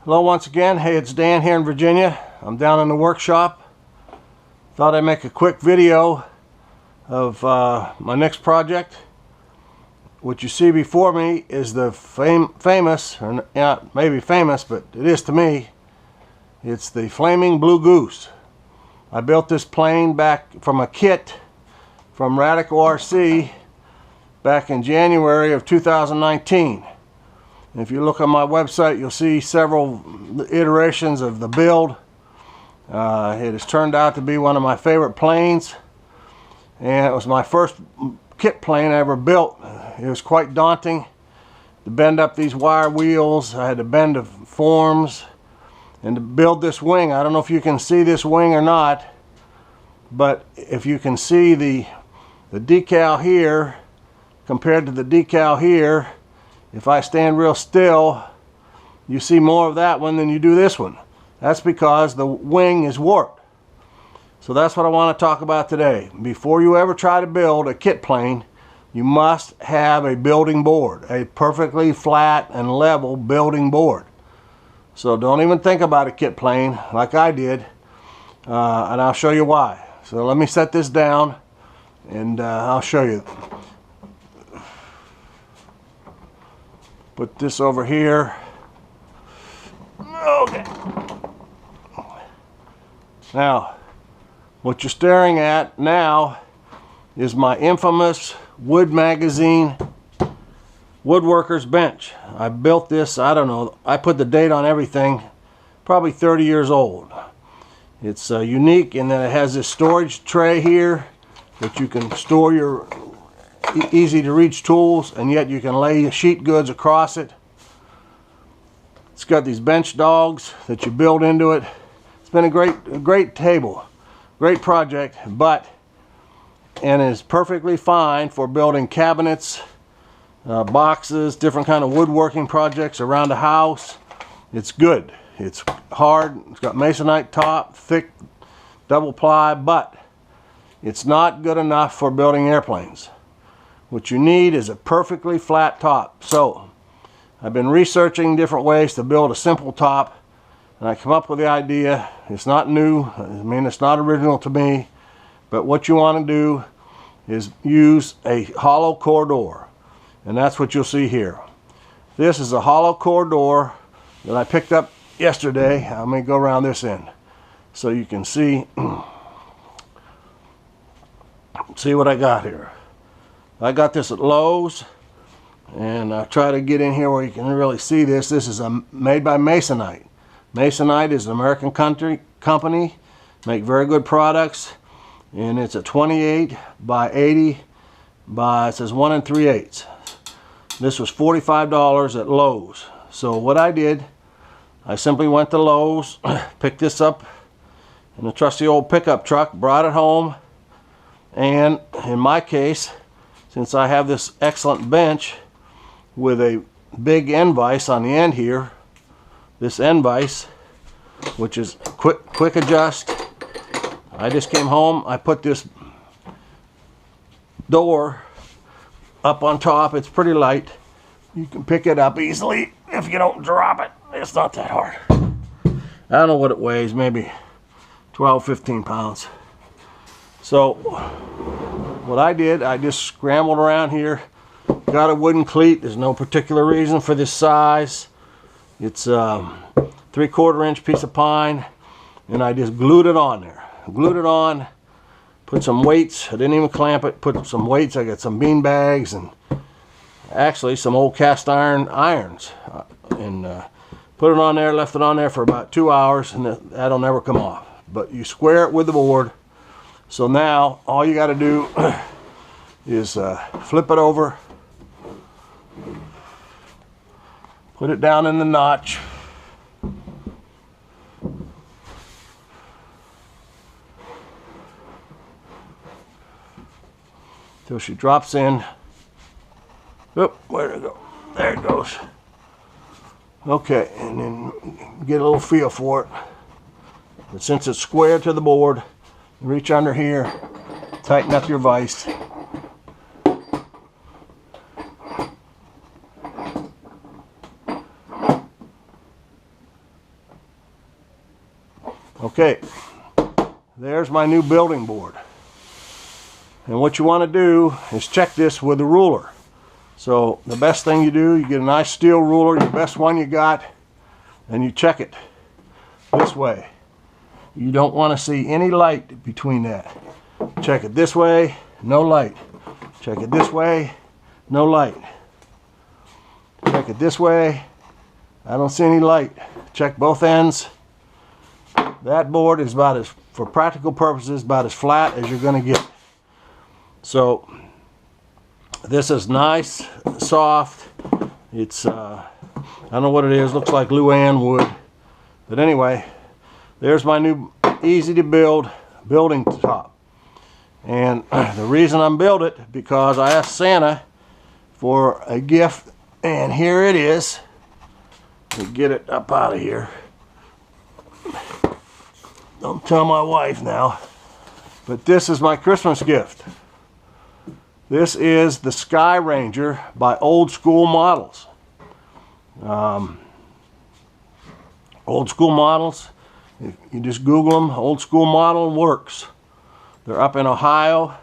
Hello once again. Hey, it's Dan here in Virginia. I'm down in the workshop. Thought I'd make a quick video of my next project. What you see before me is the famous, or not maybe famous, but it is to me, it's the Flaming Blue Goose. I built this plane back from a kit from Radical RC back in January of 2019. If you look on my website, you'll see several iterations of the build. It has turned out to be one of my favorite planes, and it was my first kit plane I ever built. It was quite daunting to bend up these wire wheels. I had to bend the forms and to build this wing. I don't know if you can see this wing or not, but if you can see the decal here compared to the decal here, if I stand real still, you see more of that one than you do this one. That's because the wing is warped. So that's what I want to talk about today. Before you ever try to build a kit plane, you must have a building board, a perfectly flat and level building board. So don't even think about a kit plane like I did, and I'll show you why. So let me set this down and I'll show you. Put this over here. Okay. Now, what you're staring at now is my infamous wood magazine Woodworkers Bench. I built this, I don't know, I put the date on everything, probably 30 years old. It's unique in that it has this storage tray here that you can store your easy to reach tools, and yet you can lay sheet goods across it. It's got these bench dogs that you build into it. It's been a great table, great project, and is perfectly fine for building cabinets, boxes, different kind of woodworking projects around the house. It's good. It's hard. It's got masonite top, thick double ply, but it's not good enough for building airplanes. What you need is a perfectly flat top. So I've been researching different ways to build a simple top, and I come up with the idea. It's not new. I mean, it's not original to me, but what you want to do is use a hollow core door, and that's what you'll see here. This is a hollow core door that I picked up yesterday. I'm going to go around this end so you can see what I got here. I got this at Lowe's, and I try to get in here where you can really see this. This is made by Masonite. Masonite is an American company, make very good products, and it's a 28 by 80 by, it says 1 3/8. This was $45 at Lowe's. So what I did, I simply went to Lowe's, picked this up in a trusty old pickup truck, brought it home, and in my case, since I have this excellent bench with a big end vise on the end here, this end vise, which is quick adjust, I just came home, I put this door up on top. It's pretty light. You can pick it up easily if you don't drop it. It's not that hard. I don't know what it weighs, maybe 12, 15 pounds. So what I did, I just scrambled around here, got a wooden cleat. There's no particular reason for this size. It's a 3/4 inch piece of pine, and I just glued it on there. Glued it on, put some weights. I didn't even clamp it, put some weights. I got some bean bags and actually some old cast iron irons, and put it on there, left it on there for about 2 hours, and that'll never come off. But you square it with the board. So now all you got to do is flip it over, put it down in the notch, till she drops in. Oop, where'd it go? There it goes. Okay, and then get a little feel for it. But since it's square to the board, reach under here, tighten up your vise. Okay, there's my new building board. And what you want to do is check this with a ruler. So the best thing you do, you get a nice steel ruler, the best one you got, and you check it this way. You don't want to see any light between that. Check it this way, no light. Check it this way, no light. Check it this way, I don't see any light. Check both ends. That board is about as, for practical purposes, about as flat as you're going to get. So this is nice, soft. It's I don't know what it is, looks like Luann wood. But anyway, there's my new easy to build building top. And the reason I'm building it, because I asked Santa for a gift, and here it is. Let me get it up out of here. Don't tell my wife now. But this is my Christmas gift. This is the Sky Ranger by Old School Models. Old School Models, if you just Google them, Old School Model Works. They're up in Ohio.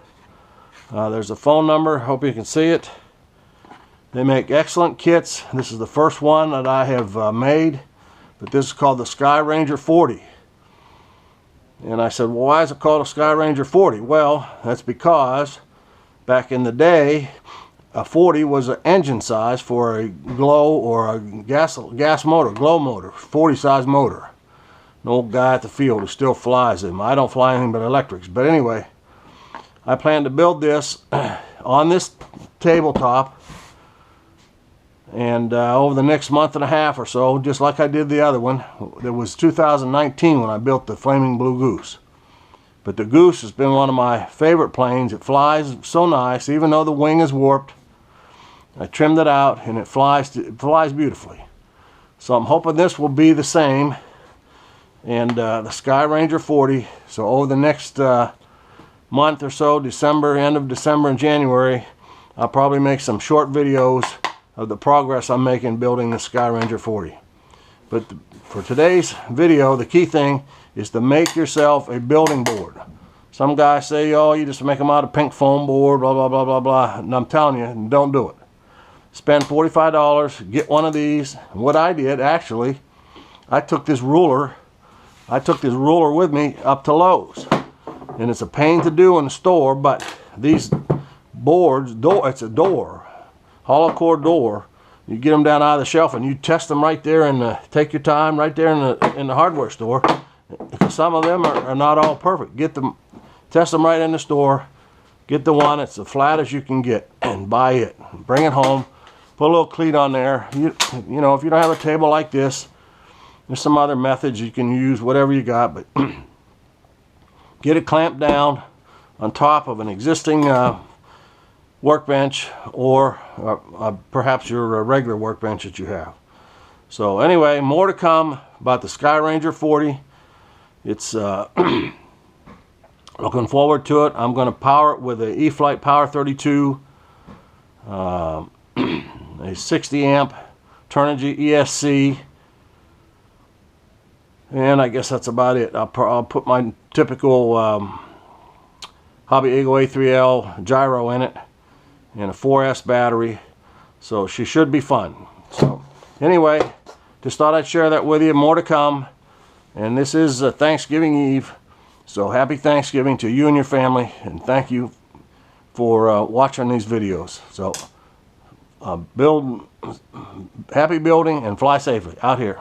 There's a phone number, hope you can see it. They make excellent kits. This is the first one that I have made, but this is called the Sky Ranger 40. And I said, well, why is it called a Sky Ranger 40? Well, that's because back in the day, a 40 was an engine size for a glow or a gas motor, glow motor, 40 size motor. An old guy at the field who still flies them. I don't fly anything but electrics. But anyway, I plan to build this on this tabletop, and over the next month and a half or so, just like I did the other one. It was 2019 when I built the Flaming Blue Goose. But the Goose has been one of my favorite planes. It flies so nice, even though the wing is warped. I trimmed it out, and it flies beautifully. So I'm hoping this will be the same, and the Sky Ranger 40. So over the next month or so, December, end of December and January, I'll probably make some short videos of the progress I'm making building the Sky Ranger 40. But for today's video, the key thing is to make yourself a building board. Some guys say, oh, you just make them out of pink foam board, blah, blah, blah, blah, blah. And I'm telling you, don't do it. Spend $45, get one of these. And what I did, actually, I took this ruler with me up to Lowe's. And it's a pain to do in the store, but these boards, it's a door, hollow core door. You get them down out of the shelf and you test them right there, and take your time right there in the hardware store. Some of them are not all perfect. Test them right in the store. Get the one that's as flat as you can get and buy it. Bring it home. Put a little cleat on there. You know, if you don't have a table like this, there's some other methods you can use, whatever you got, but get it clamped down on top of an existing workbench, or perhaps your regular workbench that you have. So anyway, more to come about the Sky Ranger 40. It's looking forward to it. I'm going to power it with a E-Flite Power 32, a 60 amp Turnigy ESC, and I guess that's about it. I'll put my typical Hobby Eagle A3L gyro in it, and a 4S battery, so she should be fun. So anyway, just thought I'd share that with you. More to come. And this is Thanksgiving Eve, so happy Thanksgiving to you and your family, and thank you for watching these videos. So happy building and fly safely out here.